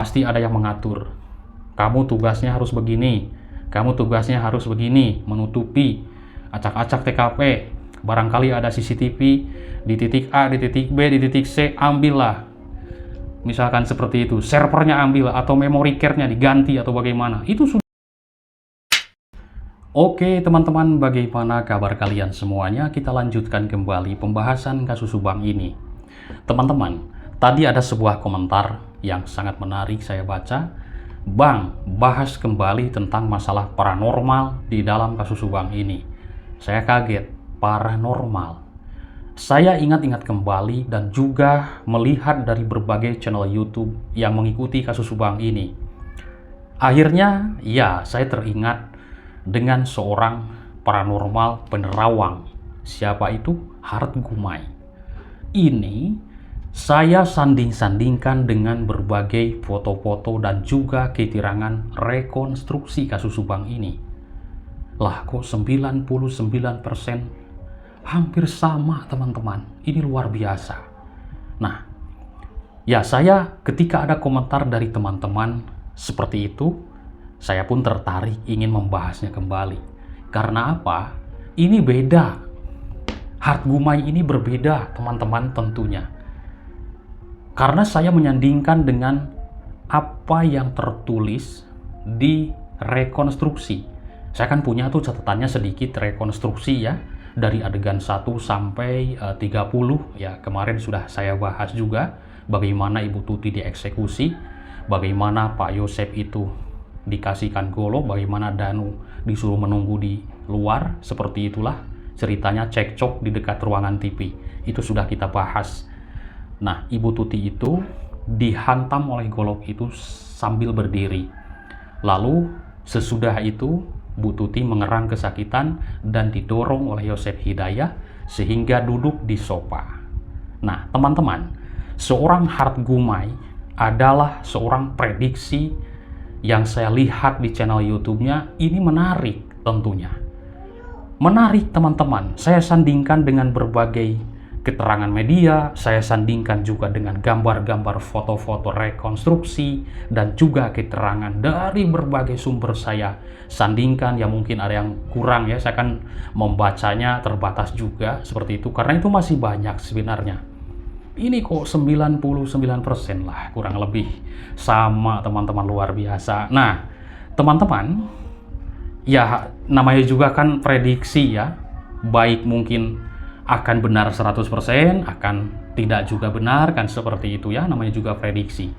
pasti ada yang mengatur. Kamu tugasnya harus begini, kamu tugasnya harus begini, menutupi, acak-acak TKP, barangkali ada CCTV di titik A, di titik B, di titik C, ambillah. Misalkan seperti itu, servernya ambil atau memory card-nya diganti atau bagaimana. Itu sudah. Oke teman-teman, bagaimana kabar kalian semuanya? Kita lanjutkan kembali pembahasan kasus Subang ini. Teman-teman, tadi ada sebuah komentar yang sangat menarik saya baca. Bang, bahas kembali tentang masalah paranormal di dalam kasus Subang ini. Saya kaget, paranormal. Saya ingat-ingat kembali dan juga melihat dari berbagai channel YouTube yang mengikuti kasus Subang ini. Akhirnya, ya, saya teringat dengan seorang paranormal penerawang. Siapa itu? Hart Gumai. Ini saya sanding-sandingkan dengan berbagai foto-foto dan juga keterangan rekonstruksi kasus Subang ini. Lah kok 99% hampir sama teman-teman. Ini luar biasa. Nah, ya saya ketika ada komentar dari teman-teman seperti itu, saya pun tertarik ingin membahasnya kembali. Karena apa? Ini beda. Hart Gumai ini berbeda teman-teman tentunya. Karena saya menyandingkan dengan apa yang tertulis di rekonstruksi. Saya kan punya tuh catatannya sedikit rekonstruksi ya. Dari adegan 1 sampai 30 ya, kemarin sudah saya bahas juga bagaimana Ibu Tuti dieksekusi, bagaimana Pak Yosep itu dikasihkan golok, bagaimana Danu disuruh menunggu di luar, seperti itulah ceritanya cekcok di dekat ruangan TV. Itu sudah kita bahas. Nah, Ibu Tuti itu dihantam oleh golok itu sambil berdiri. Lalu sesudah itu Bu Tuti mengerang kesakitan dan didorong oleh Yosep Hidayah sehingga duduk di sofa. Nah, teman-teman, seorang Hart Gumai adalah seorang prediksi yang saya lihat di channel YouTube-nya. Ini menarik tentunya. Menarik teman-teman. Saya sandingkan dengan berbagai keterangan media, saya sandingkan juga dengan gambar-gambar foto-foto rekonstruksi dan juga keterangan dari berbagai sumber saya sandingkan. Ya mungkin ada yang kurang ya, saya kan membacanya terbatas juga seperti itu karena itu masih banyak sebenarnya. Ini kok 99% lah kurang lebih sama teman-teman, luar biasa. Nah teman-teman, ya namanya juga kan prediksi ya, baik mungkin akan benar 100%, akan tidak juga benar kan, seperti itu ya, namanya juga prediksi.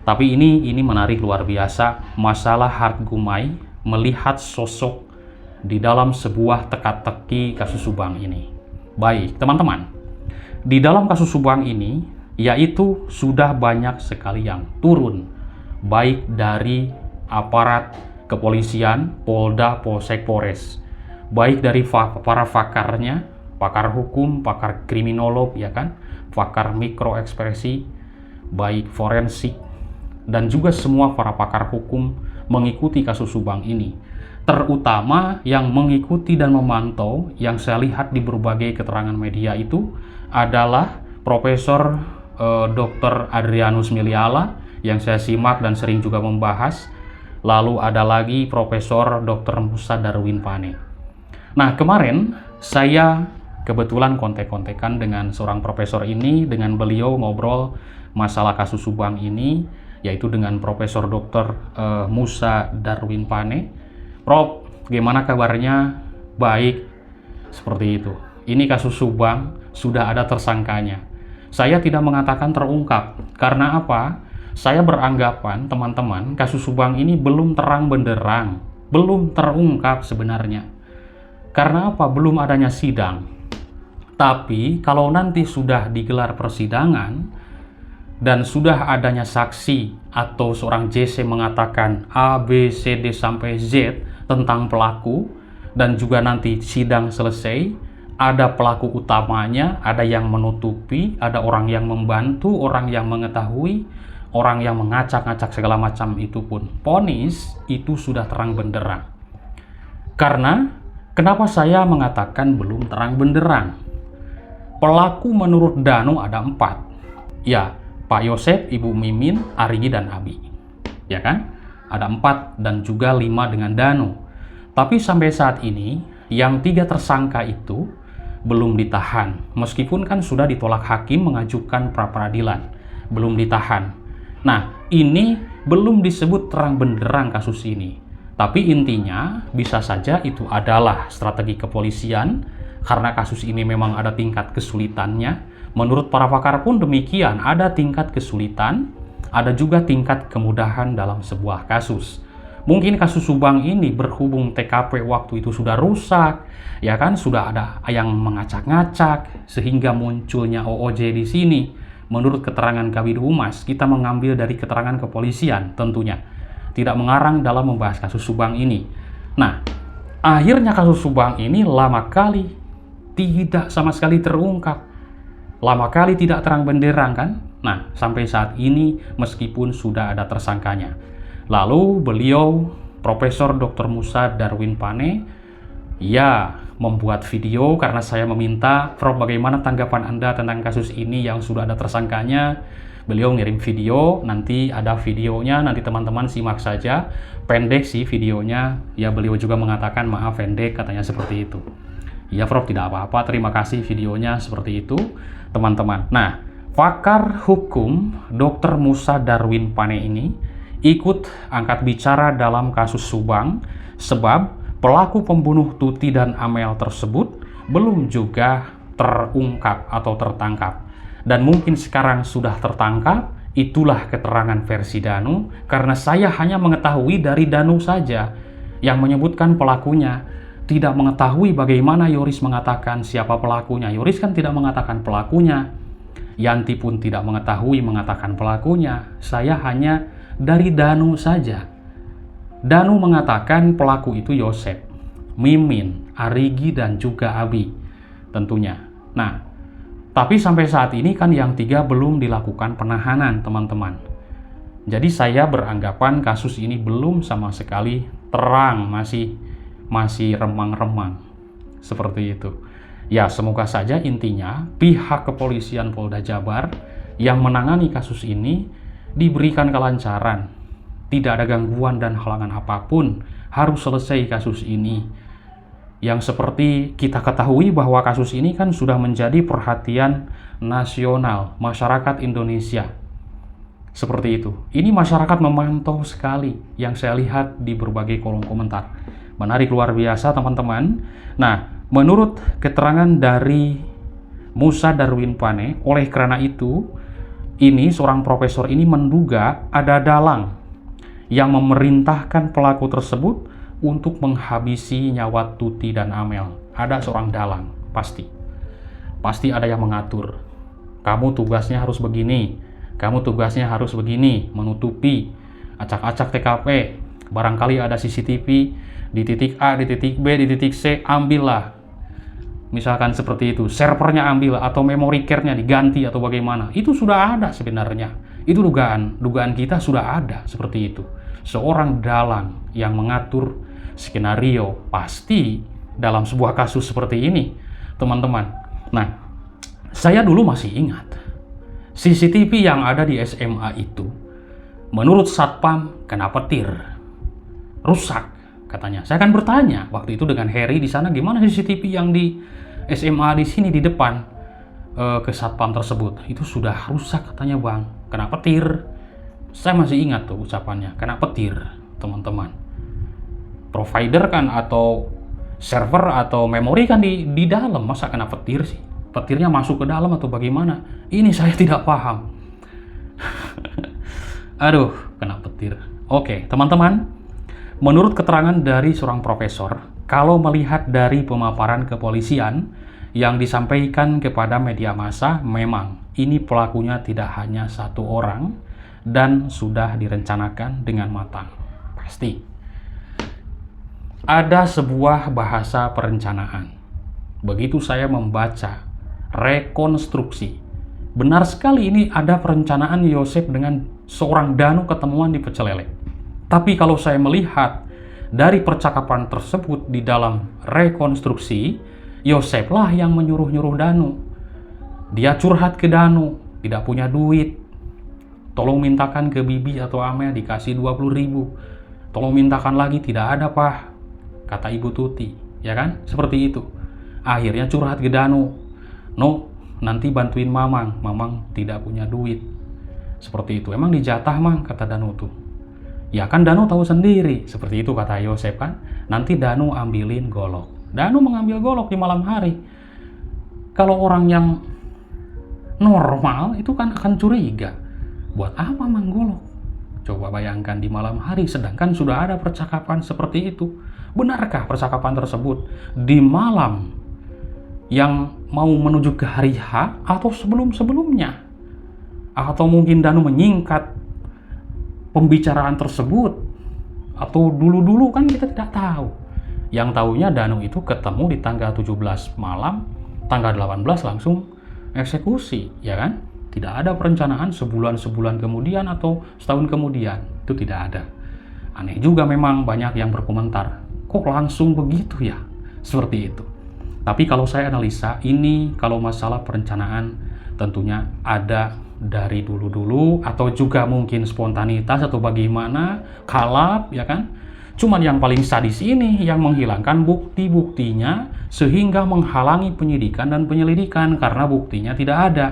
Tapi ini menarik luar biasa, masalah Hart Gumai melihat sosok di dalam sebuah teka-teki kasus Subang ini. Baik teman-teman, di dalam kasus Subang ini, yaitu sudah banyak sekali yang turun, baik dari aparat kepolisian, Polda, Polsek, Polres, baik dari para pakarnya, pakar hukum, pakar kriminolog, ya kan, pakar mikroekspresi, baik forensik, dan juga semua para pakar hukum mengikuti kasus Subang ini. Terutama yang mengikuti dan memantau, yang saya lihat di berbagai keterangan media itu adalah Profesor Dr. Adrianus Miliala yang saya simak dan sering juga membahas. Lalu ada lagi Profesor Dr. Musa Darwin Pane. Nah kemarin saya kebetulan kontek-kontekan dengan seorang profesor ini, dengan beliau ngobrol masalah kasus Subang ini, yaitu dengan Profesor Dr. Musa Darwin Pane. Prof, gimana kabarnya? Baik, seperti itu. Ini kasus Subang sudah ada tersangkanya. Saya tidak mengatakan terungkap. Karena apa? Saya beranggapan teman-teman, kasus Subang ini belum terang benderang, belum terungkap sebenarnya. Karena apa? Belum adanya sidang. Tapi kalau nanti sudah digelar persidangan dan sudah adanya saksi atau seorang JC mengatakan A, B, C, D sampai Z tentang pelaku, dan juga nanti sidang selesai, ada pelaku utamanya, ada yang menutupi, ada orang yang membantu, orang yang mengetahui, orang yang mengacak-ngacak segala macam, itu pun vonis itu sudah terang benderang. Karena kenapa saya mengatakan belum terang benderang? Pelaku menurut Danu ada 4. Ya, Pak Yosep, Ibu Mimin, Arigi, dan Abi. ya kan? Ada 4 dan juga 5 dengan Danu. Tapi sampai saat ini, yang 3 tersangka itu belum ditahan. Meskipun kan sudah ditolak hakim mengajukan pra-peradilan. Belum ditahan. Nah, ini belum disebut terang benderang kasus ini. Tapi intinya, bisa saja itu adalah strategi kepolisian, karena kasus ini memang ada tingkat kesulitannya. Menurut para pakar pun demikian, ada tingkat kesulitan, ada juga tingkat kemudahan dalam sebuah kasus. Mungkin kasus Subang ini berhubung TKP waktu itu sudah rusak, ya kan, sudah ada yang mengacak-ngacak, sehingga munculnya OOJ di sini. Menurut keterangan Kabid Humas, kita mengambil dari keterangan kepolisian tentunya. Tidak mengarang dalam membahas kasus Subang ini. Nah, akhirnya kasus Subang ini lama kali tidak sama sekali terungkap. Lama kali tidak terang benderang kan? Nah, sampai saat ini meskipun sudah ada tersangkanya. Lalu beliau, Profesor Dr. Musa Darwin Pane, ya membuat video karena saya meminta, Prof, bagaimana tanggapan Anda tentang kasus ini yang sudah ada tersangkanya. Beliau ngirim video, nanti ada videonya, nanti teman-teman simak saja. Pendek sih videonya, ya beliau juga mengatakan maaf pendek, katanya seperti itu. Ya Prof, tidak apa-apa, terima kasih videonya seperti itu, teman-teman. Nah, pakar hukum Dr. Musa Darwin Pane ini ikut angkat bicara dalam kasus Subang, sebab pelaku pembunuh Tuti dan Amel tersebut belum juga terungkap atau tertangkap. Dan mungkin sekarang sudah tertangkap, itulah keterangan versi Danu, karena saya hanya mengetahui dari Danu saja yang menyebutkan pelakunya. Tidak mengetahui bagaimana Yoris mengatakan siapa pelakunya. Yoris kan tidak mengatakan pelakunya. Yanti pun tidak mengetahui mengatakan pelakunya. Saya hanya dari Danu saja. Danu mengatakan pelaku itu Yosep, Mimin, Arigi, dan juga Abi tentunya. Nah, tapi sampai saat ini kan yang 3 belum dilakukan penahanan, teman-teman. Jadi saya beranggapan kasus ini belum sama sekali terang, masih remang-remang. Seperti itu. Ya, semoga saja intinya pihak kepolisian Polda Jabar yang menangani kasus ini diberikan kelancaran. Tidak ada gangguan dan halangan apapun, harus selesai kasus ini. Yang seperti kita ketahui bahwa kasus ini kan sudah menjadi perhatian nasional masyarakat Indonesia. Seperti itu. Ini masyarakat memantau sekali yang saya lihat di berbagai kolom komentar. Menarik luar biasa, teman-teman. Nah, menurut keterangan dari Musa Darwin Pane, oleh karena itu, ini seorang profesor ini menduga ada dalang yang memerintahkan pelaku tersebut untuk menghabisi nyawa Tuti dan Amel. Ada seorang dalang, pasti. Pasti ada yang mengatur. Kamu tugasnya harus begini, kamu tugasnya harus begini, menutupi, acak-acak TKP, barangkali ada CCTV, di titik A, di titik B, di titik C, ambillah. Misalkan seperti itu, servernya ambil atau memory care-nya diganti atau bagaimana. Itu sudah ada sebenarnya. Itu dugaan kita sudah ada seperti itu. Seorang dalang yang mengatur skenario pasti dalam sebuah kasus seperti ini, teman-teman. Nah, saya dulu masih ingat CCTV yang ada di SMA itu, menurut Satpam kena petir, rusak katanya. Saya kan bertanya waktu itu dengan Harry di sana, gimana CCTV yang di SMA di sini di depan ke Satpam tersebut, itu sudah rusak katanya bang, kena petir. Saya masih ingat tuh ucapannya, kena petir, teman-teman. Provider kan atau server atau memori kan di dalam, masa kena petir sih? Petirnya masuk ke dalam atau bagaimana? Ini saya tidak paham. Aduh, kena petir. Oke, teman-teman. Menurut keterangan dari seorang profesor, kalau melihat dari pemaparan kepolisian yang disampaikan kepada media massa, memang ini pelakunya tidak hanya 1 orang dan sudah direncanakan dengan matang. Pasti. Ada sebuah bahasa perencanaan. Begitu saya membaca rekonstruksi, benar sekali ini ada perencanaan Yosep dengan seorang Danu ketemuan di Pecel Lele. Tapi kalau saya melihat dari percakapan tersebut di dalam rekonstruksi, Yosep lah yang menyuruh-nyuruh Danu. Dia curhat ke Danu, tidak punya duit. Tolong mintakan ke Bibi atau Amel dikasih 20.000. Tolong mintakan lagi, tidak ada Pak, kata Ibu Tuti, ya kan? Seperti itu. Akhirnya curhat ke Danu. No, nanti bantuin Mamang, Mamang tidak punya duit. Seperti itu. Emang dijatah Mang, kata Danu tuh. Ya kan Danu tahu sendiri, seperti itu kata Yosep kan. Nanti Danu ambilin golok. Danu mengambil golok di malam hari. Kalau orang yang normal itu kan akan curiga. Buat apa Mang golok? Coba bayangkan di malam hari, sedangkan sudah ada percakapan seperti itu. Benarkah percakapan tersebut di malam yang mau menuju ke hari H atau sebelum-sebelumnya? Atau mungkin Danu menyingkat pembicaraan tersebut? Atau dulu-dulu kan kita tidak tahu. Yang tahunya Danu itu ketemu di tanggal 17 malam, tanggal 18 langsung eksekusi, ya kan? Tidak ada perencanaan sebulan kemudian atau setahun kemudian. Itu tidak ada. Aneh juga memang, banyak yang berkomentar, kok langsung begitu ya? Seperti itu. Tapi kalau saya analisa, ini kalau masalah perencanaan tentunya ada dari dulu-dulu atau juga mungkin spontanitas atau bagaimana, kalap, ya kan? Cuman yang paling sadis ini yang menghilangkan bukti-buktinya sehingga menghalangi penyidikan dan penyelidikan karena buktinya tidak ada.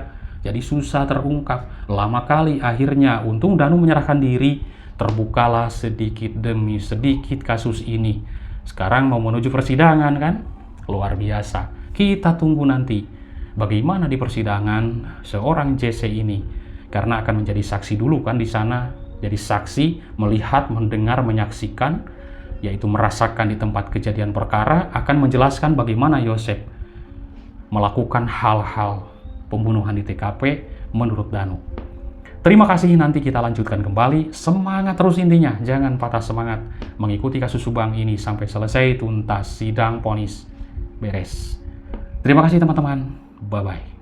Jadi susah terungkap. Lama kali akhirnya, untung Danu menyerahkan diri, terbukalah sedikit demi sedikit kasus ini. Sekarang mau menuju persidangan kan? Luar biasa. Kita tunggu nanti bagaimana di persidangan seorang JC ini. Karena akan menjadi saksi dulu kan di sana. Jadi saksi melihat, mendengar, menyaksikan, yaitu merasakan di tempat kejadian perkara, akan menjelaskan bagaimana Yosep melakukan hal-hal pembunuhan di TKP menurut Danu. Terima kasih, nanti kita lanjutkan kembali. Semangat terus intinya, jangan patah semangat mengikuti kasus Subang ini sampai selesai tuntas sidang vonis beres. Terima kasih teman-teman, bye-bye.